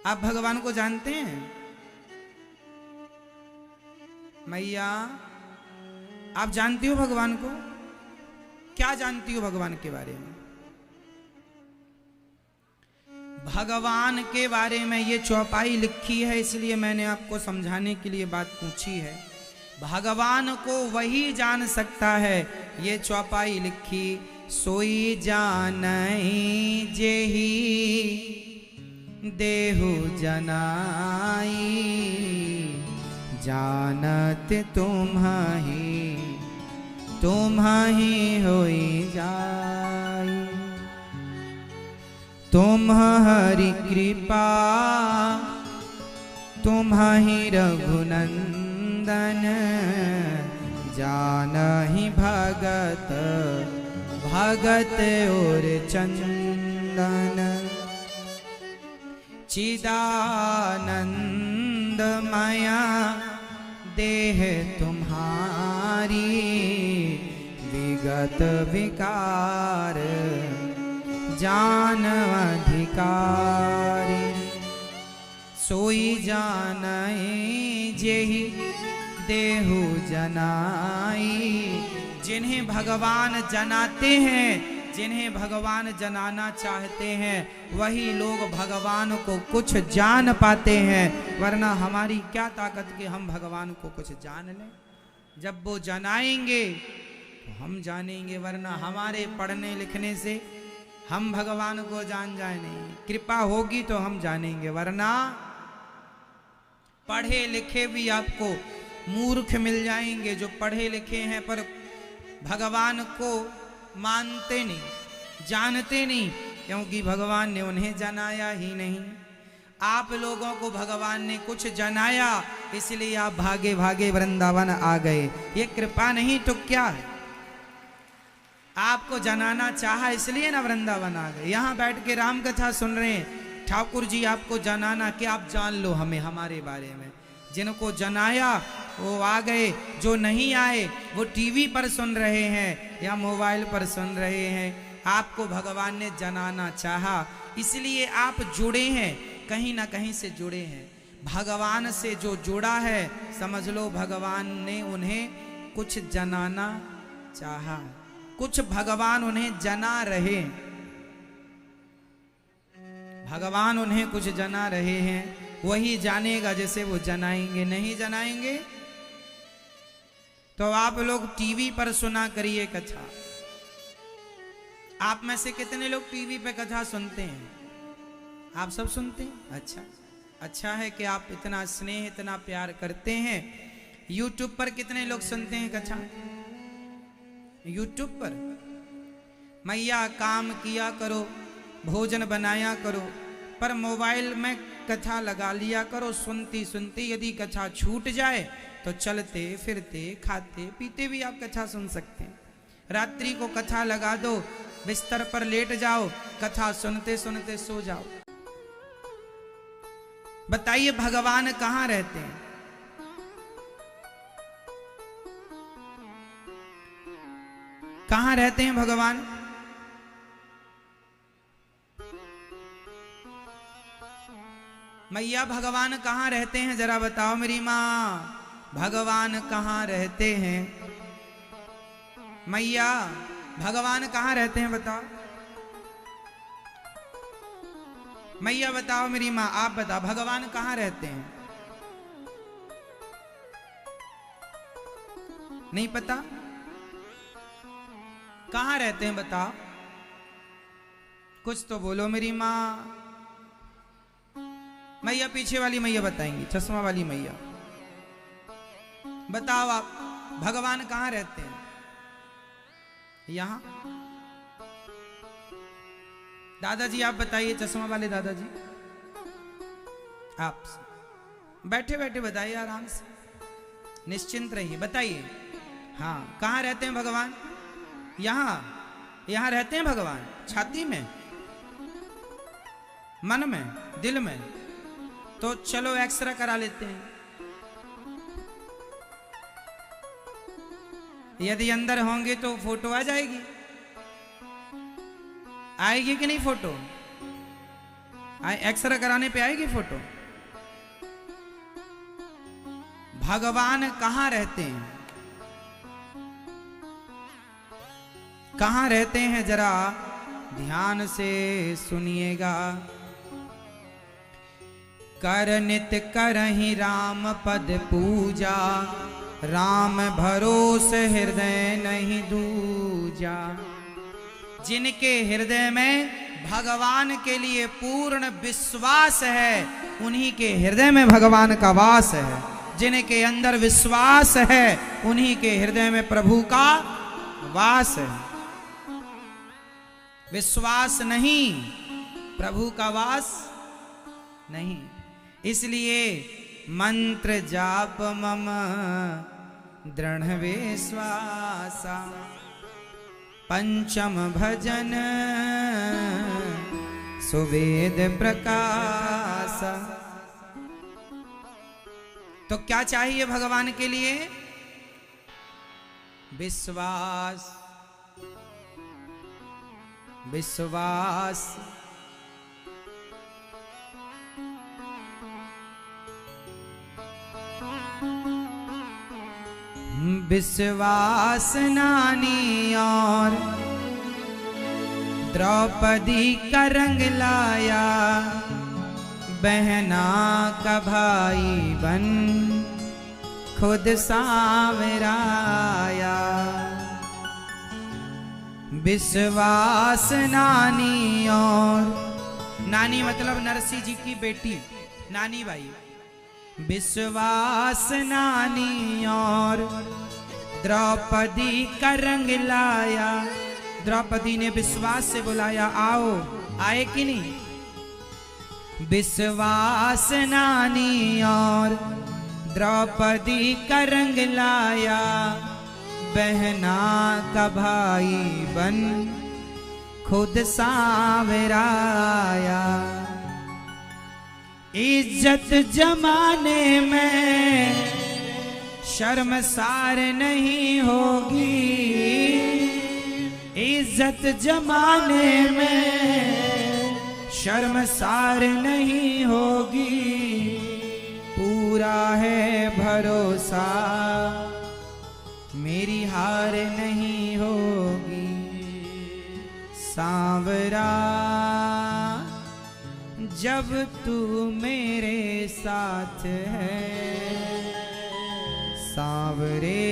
Speaker 1: आप भगवान को जानते हैं? मैया, आप जानती हो भगवान को? क्या जानती हो भगवान के बारे में? भगवान के बारे में ये चौपाई लिखी है, इसलिए मैंने आपको समझाने के लिए बात पूछी है। भगवान को वही जान सकता है। ये चौपाई लिखी, सोई जानई जेहि देहु जनाई, जानत तुम्हाही होई जाई। तुम्हारी कृपा तुम्हाही रघुनंदन, जानहि भगत भगत और चंदन। चिदानंद माया देह तुम्हारी, विगत विकार जान अधिकारी। सोई जानई जेहि देहु जनाई। जिन्हें भगवान जनाते हैं, जिन्हें भगवान जनाना चाहते हैं, वही लोग भगवान को कुछ जान पाते हैं। वरना हमारी क्या ताकत कि हम भगवान को कुछ जान लें। जब वो जनाएंगे तो हम जानेंगे, वरना हमारे पढ़ने लिखने से हम भगवान को जान जाए नहीं। कृपा होगी तो हम जानेंगे, वरना पढ़े लिखे भी आपको मूर्ख मिल जाएंगे, जो पढ़े लिखे हैं पर भगवान को मानते नहीं, जानते नहीं, क्योंकि भगवान ने उन्हें जनाया ही नहीं। आप लोगों को भगवान ने कुछ जनाया, इसलिए आप भागे भागे वृंदावन आ गए। ये कृपा नहीं तो क्या है? आपको जनाना चाहा इसलिए ना वृंदावन आ गए। यहाँ बैठ के राम कथा सुन रहे हैं। ठाकुर जी आपको जनाना कि आप जान लो हमें, हमारे बारे में। जिनको जनाया वो आ गए, जो नहीं आए वो टीवी पर सुन रहे हैं या मोबाइल पर सुन रहे हैं। आपको भगवान ने जनाना चाहा, इसलिए आप जुड़े हैं, कहीं ना कहीं से जुड़े हैं। भगवान से जो जुड़ा है, समझ लो भगवान ने उन्हें कुछ जनाना चाहा, कुछ भगवान उन्हें जना रहे। भगवान उन्हें कुछ जना रहे हैं, वही जानेगा जैसे वो जनाएंगे। नहीं जनाएंगे तो आप लोग टीवी पर सुना करिए कथा। आप में से कितने लोग टीवी पे कथा सुनते हैं? आप सब सुनते हैं? अच्छा है कि आप इतना स्नेह, इतना प्यार करते हैं। यूट्यूब पर कितने लोग सुनते हैं कथा? यूट्यूब पर मैया काम किया करो, भोजन बनाया करो, पर मोबाइल में कथा लगा लिया करो। सुनती सुनती यदि कथा छूट जाए तो चलते फिरते खाते पीते भी आप कथा सुन सकते हैं। रात्रि को कथा लगा दो, बिस्तर पर लेट जाओ, कथा सुनते सुनते सो जाओ। बताइए भगवान कहाँ रहते हैं? कहाँ रहते हैं भगवान? मैया भगवान कहाँ रहते हैं? जरा बताओ मेरी माँ, भगवान कहाँ रहते हैं? मैया भगवान कहाँ रहते हैं? बताओ मैया, बताओ मेरी माँ, आप बताओ भगवान कहाँ रहते हैं? नहीं पता? कहाँ रहते हैं बताओ? कुछ तो बोलो मेरी माँ। मैया पीछे वाली मैया बताएंगी, चश्मा वाली मैया बताओ आप भगवान कहाँ रहते हैं? यहां? दादाजी आप बताइए, चश्मा वाले दादाजी, आप बैठे बैठे बताइए, आराम से निश्चिंत रहिए, बताइए। हाँ, कहाँ रहते हैं भगवान? यहां रहते हैं भगवान, छाती में, मन में, दिल में। तो चलो एक्सरे करा लेते हैं। यदि अंदर होंगे तो फोटो आ जाएगी, आएगी कि नहीं फोटो? एक्सरे कराने पे आएगी फोटो। भगवान कहां रहते हैं, कहां रहते हैं, जरा ध्यान से सुनिएगा। कर नित करहि राम पद पूजा, राम भरोस हृदय नहीं दूजा। जिनके हृदय में भगवान के लिए पूर्ण विश्वास है, उन्हीं के हृदय में भगवान का वास है। जिनके अंदर विश्वास है, उन्हीं के हृदय में प्रभु का वास है। विश्वास नहीं, प्रभु का वास नहीं। इसलिए मंत्र जाप मम दृढ़ विश्वासा, पंचम भजन सुवेद प्रकाश। तो क्या चाहिए भगवान के लिए? विश्वास, विश्वास। विश्वास नानी और द्रौपदी का रंग लाया, बहना का भाई बन खुद सांवराया। विश्वास नानी और, नानी मतलब नरसिंह जी की बेटी, नानी बाई। विश्वास नानी और द्रौपदी का रंग लाया। द्रौपदी ने विश्वास से बुलाया, आओ। आए कि नहीं? विश्वास नानी और द्रौपदी का रंग लाया, बहना का भाई बन खुद सांवराया। इज्जत जमाने में शर्मसार नहीं होगी, इज्जत जमाने में शर्मसार नहीं होगी। पूरा है भरोसा मेरी हार नहीं होगी। सांवरा जब तू मेरे साथ है, सांवरे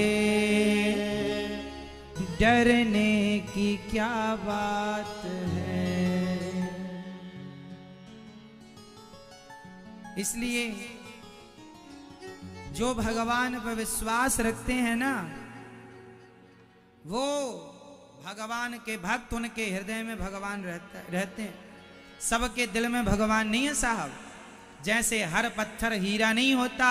Speaker 1: डरने की क्या बात है। इसलिए जो भगवान पर विश्वास रखते हैं ना, वो भगवान के भक्त, उनके हृदय में भगवान रहते हैं। सबके दिल में भगवान नहीं है साहब। जैसे हर पत्थर हीरा नहीं होता,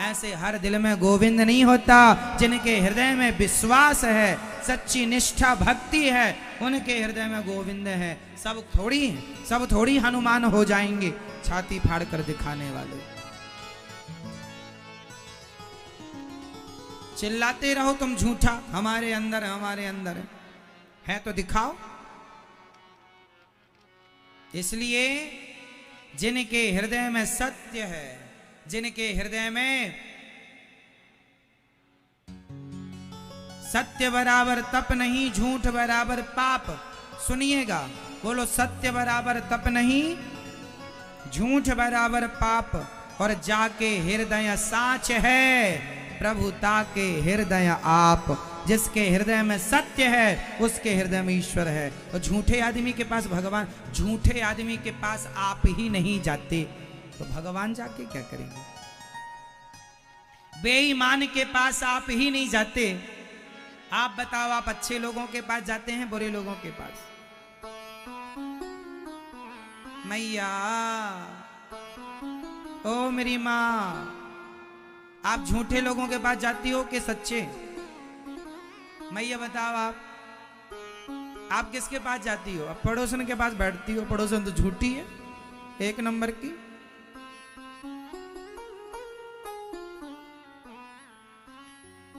Speaker 1: ऐसे हर दिल में गोविंद नहीं होता। जिनके हृदय में विश्वास है, सच्ची निष्ठा भक्ति है, उनके हृदय में गोविंद है। सब थोड़ी हनुमान हो जाएंगे छाती फाड़ कर दिखाने वाले। चिल्लाते रहो तुम झूठा, हमारे अंदर है तो दिखाओ। इसलिए जिनके हृदय में सत्य है, जिनके हृदय में सत्य बराबर तप नहीं, झूठ बराबर पाप। सुनिएगा, बोलो सत्य बराबर तप नहीं, झूठ बराबर पाप। और जाके हृदय साच है, प्रभुता के हृदय आप। जिसके हृदय में सत्य है, उसके हृदय में ईश्वर है। और झूठे आदमी के पास भगवान, झूठे आदमी के पास आप ही नहीं जाते तो भगवान जाके क्या करेंगे? बेईमान के पास आप ही नहीं जाते। आप बताओ, आप अच्छे लोगों के पास जाते हैं, बुरे लोगों के पास? मैया, ओ मेरी माँ, आप झूठे लोगों के पास जाती हो कि सच्चे? मैया बताओ आप। आप किसके पास जाती हो? अब पड़ोसन के पास बैठती हो। पड़ोसन तो झूठी है, एक नंबर की।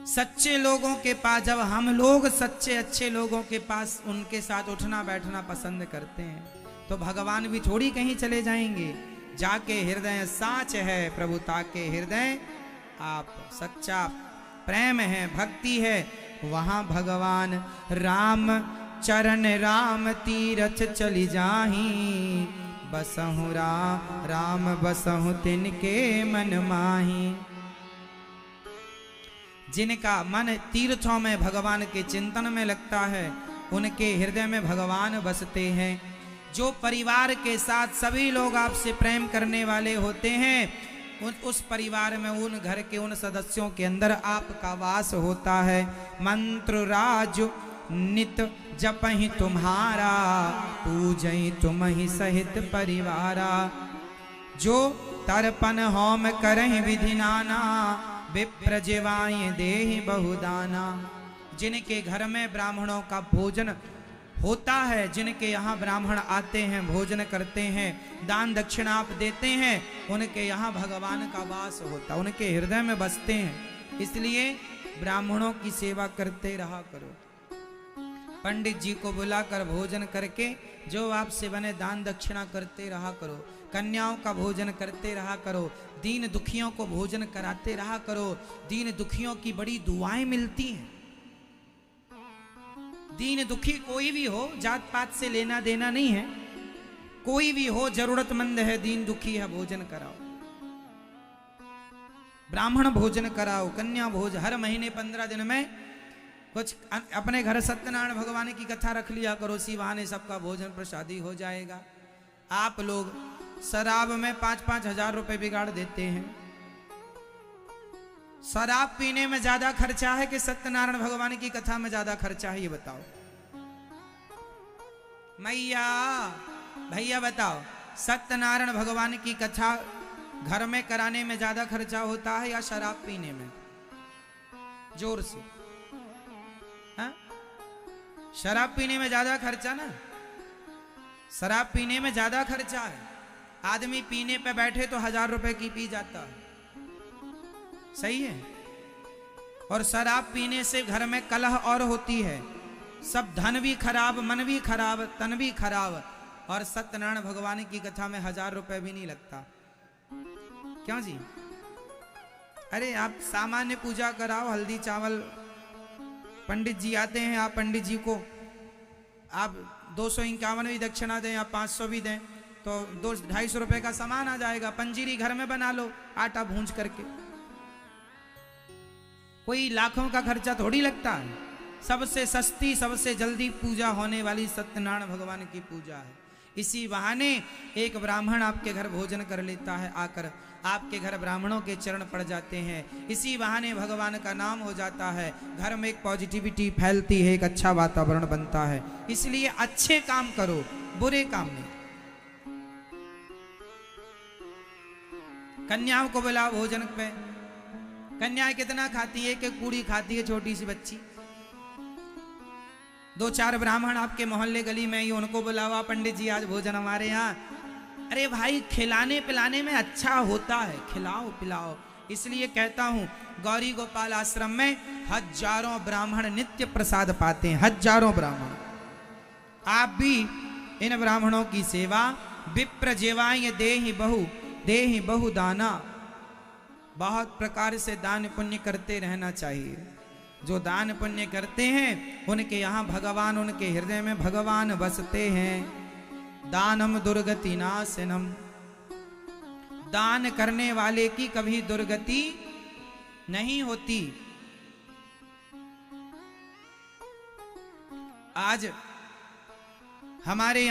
Speaker 1: सच्चे लोगों के पास, जब हम लोग सच्चे अच्छे लोगों के पास उनके साथ उठना बैठना पसंद करते हैं, तो भगवान भी थोड़ी कहीं चले जाएंगे। जाके हृदय साच है प्रभुता के हृदय आप, सच्चा प्रेम है, भक्ति है, वहां भगवान राम चरण राम तीरथ चली जाही। बसहु राम बसहु तिनके मन माही। जिनका मन तीर्थों में भगवान के चिंतन में लगता है, उनके हृदय में भगवान बसते हैं। जो परिवार के साथ सभी लोग आपसे प्रेम करने वाले होते हैं, उस परिवार में, उन घर के उन सदस्यों के अंदर आपका वास होता है। मंत्र राज नित जपहि तुम्हारा, पूजहि तुम ही सहित परिवारा। जो तर्पण होम करहि विधि नाना, विप्र जिवाय देहि बहुदाना। जिनके घर में ब्राह्मणों का भोजन होता है, जिनके यहाँ ब्राह्मण आते हैं, भोजन करते हैं, दान दक्षिणा आप देते हैं, उनके यहाँ भगवान का वास होता, उनके हृदय में बसते हैं। इसलिए ब्राह्मणों की सेवा करते रहा करो। पंडित जी को बुलाकर भोजन करके जो आपसे बने दान दक्षिणा करते रहा करो। कन्याओं का भोजन करते रहा करो। दीन दुखियों को भोजन कराते रहा करो। दीन दुखियों की बड़ी दुआएं मिलती हैं। दीन दुखी कोई भी हो, जात पात से लेना देना नहीं है, कोई भी हो, जरूरतमंद है, दीन दुखी है, भोजन कराओ, ब्राह्मण भोजन कराओ, कन्या भोज। हर महीने 15 दिन में कुछ अपने घर सत्यनारायण भगवान की कथा रख लिया करो, इसी बहाने सबका भोजन प्रसादी हो जाएगा। आप लोग शराब में 5-5 हजार रुपए बिगाड़ देते हैं। शराब पीने में ज्यादा खर्चा है कि सत्यनारायण भगवान की कथा में ज्यादा खर्चा है, ये बताओ मैया, भैया बताओ, सत्यनारायण भगवान की कथा घर में कराने में ज्यादा खर्चा होता है या शराब पीने में? जोर से हा? शराब पीने में ज्यादा खर्चा ना, शराब पीने में ज्यादा खर्चा है। आदमी पीने पे बैठे तो 1000 रुपए की पी जाता है, सही है। और शराब पीने से घर में कलह और होती है, सब धन भी खराब, मन भी खराब, तन भी खराब। और सत्यनारायण भगवान की कथा में 1000 रुपए भी नहीं लगता। क्यों जी? अरे आप सामान्य पूजा कराओ, हल्दी चावल, पंडित जी आते हैं, आप पंडित जी को आप 251 भी दक्षिणा दें या 500 भी दें तो 200-250 रुपए का सामान आ जाएगा। पंजीरी घर में बना लो आटा भूंज करके, कोई लाखों का खर्चा थोड़ी लगता है। सबसे सस्ती, सबसे जल्दी पूजा होने वाली सत्यनारायण भगवान की पूजा है। इसी बहाने एक ब्राह्मण आपके घर भोजन कर लेता है, आकर आपके घर ब्राह्मणों के चरण पड़ जाते हैं। इसी बहाने भगवान का नाम हो जाता है, घर में एक पॉजिटिविटी फैलती है, एक अच्छा वातावरण बनता है। इसलिए अच्छे काम करो, बुरे काम नहीं। कन्याओं को बुलाओ भोजन पे। कन्याएं कितना खाती है? एक पूड़ी खाती है छोटी सी बच्ची। 2-4 ब्राह्मण आपके मोहल्ले गली में ही, उनको बुलावा, पंडित जी आज भोजन हमारे यहाँ। अरे भाई, खिलाने पिलाने में अच्छा होता है, खिलाओ पिलाओ। इसलिए कहता हूँ, गौरी गोपाल आश्रम में हजारों ब्राह्मण नित्य प्रसाद पाते हैं, हजारों ब्राह्मण। आप भी इन ब्राह्मणों की सेवा, विप्र जेवाय देहि बहु दाना, बहुत प्रकार से दान पुण्य करते रहना चाहिए। जो दान पुण्य करते हैं उनके यहाँ भगवान, उनके हृदय में भगवान बसते हैं। दानम दुर्गति नाशनम, दान करने वाले की कभी दुर्गति नहीं होती। आज हमारे